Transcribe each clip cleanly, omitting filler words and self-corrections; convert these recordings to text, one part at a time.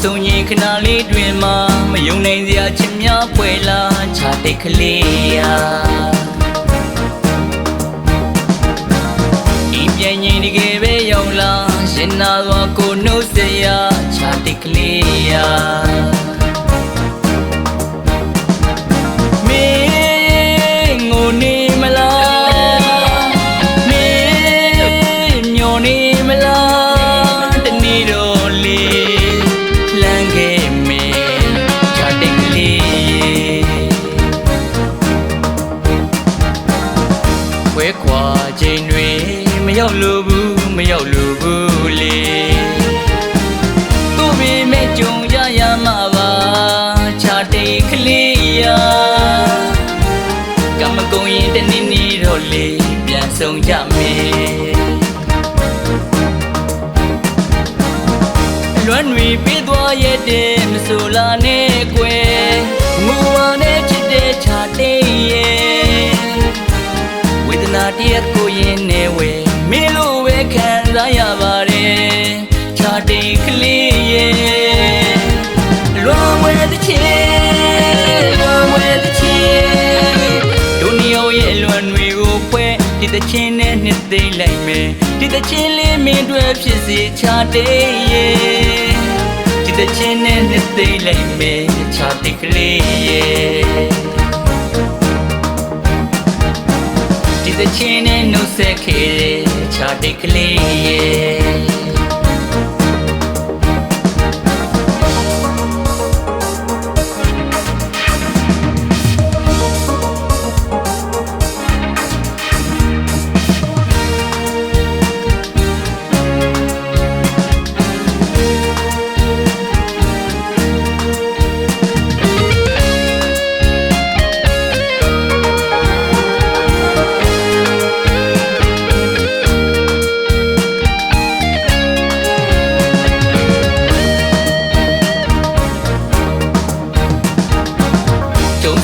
ဆုံးရင်ခဏလေးတွင်မှမယုံနိုင်စရာချစ်များပွဲလာချာတိတ်ကလေးရာဤပြင်းရင်တကယ်ပဲရောက်လာရင်နာစွာကိုနှုတ်ဆက်ရာချာတိတ်ကလေးရာခွဲခွာချိန်တွေမရောက်လို့ဘူးမရောက်လို့ဘူးလေသူ့ပေမဲ့ကြုံရရမှာပါချာတိတ်ကလေးရာကမကုံရင်တနေ့နေ့တော့လေပြန်ဆုံးကြမယ်လွမ်းတွေပေးသွားရတဲ့မဆိုလာနဲ့ကွယ်မူဝါနဲ့ချစ်တဲ့ချာတိတ်ရဲ့ဝေဒနာတည်းကိုရင်နေဝဲမင်းလိုပဲခံစားရပါတယ်ချာတိတ်ကလေးရဲ့လွန်ဝဲတဲ့ချစ်ဒုနီယောရဲ့လွန်တွေကိုဖွဲ့ဒီတချင်းနဲ့နှစ်သိမ့်လိုက်မယ်ဒီတချင်းလေးမင်းတို့ဖြစ်စေချာတိတ်ရဲ့ဒီတချင်းနဲ့နှစ်သိမ့်လိုက်မယ်ချာတိတ်ကလေးရဲ့the chin and no secret, chartically.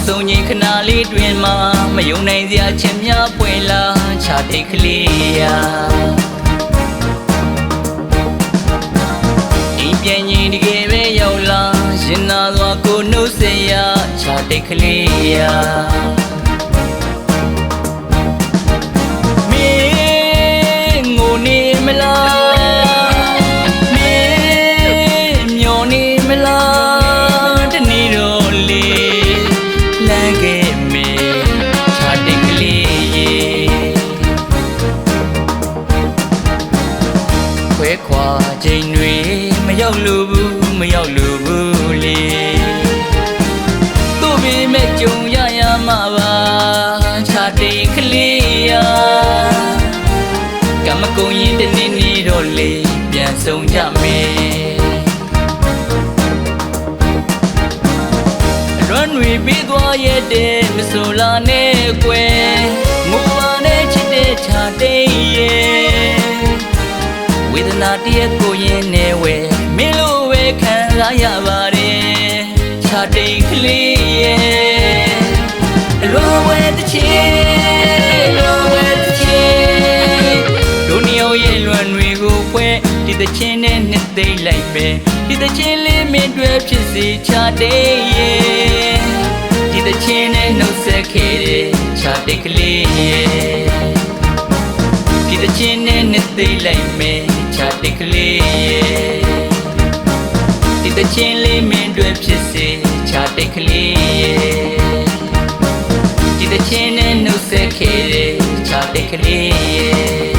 ဆုံးရင်ခဏလေးတွင်မှမယုံနိုင်စရာချစ်များပွင့်လာချာတိတ်ကလေးရာဤပြင်းရင်တကယ်ပဲရောက်လာရင်နာစွာကိုနှုတ်ဆက်ရာချာတိတ်ကလေးရာမင်းငိုနေမလားမင်းမျောနေမလားတနေ့တော့လေခွဲခွာချိန်တွေမရောက်လို့ဘူးမရောက်လို့ဘူးလေသူ့ပေမဲ့ကြုံရရမှာပါချာတိတ်ကလေးရာကမကုံရင်တနေ့နေ့တော့လေပြန်ဆုံးကြမယ်လွမ်းတွေပေးသွားရတဲ့မဆိုလာနဲ့ကွယ်ငိုပါနဲ့ချစ်တဲ့ချာတိတ်ရဲ့ဝေဒနာတည်းကိုရင်နေဝဲမင်းလိုပဲခံစားရပါတယ်ချာတိတ်ကလေးရဲ့လွန်ဝဲတဲ့ချစ်ဒုနီယောရဲ့လွန်တွေကိုဖွဲဒီတချင်းနဲ့နှစ်သိမ့်လိုက်ပဲဒီတချင်းလေးမင်းတွေ့ဖြစ်စေချာတိတ်ရဲ့ဒီတချင်းနဲ့နှုတ်ဆက်ခဲ့တဲ့ချာတိတ်ကလေးရဲ့ဒီတချင်းနဲ့နှစ်သိမ့်လိုက်မယ်ချာတိတ်ကလေးရဲ့ဒီတချင်းလေးမင်းတွေ့ဖြစ်စေချာတိတ်ကလေးရဲ့ဒီတချင်းနဲ့နှုတ်ဆက်ခဲ့တဲ့ချာတိတ်ကလေးရဲ့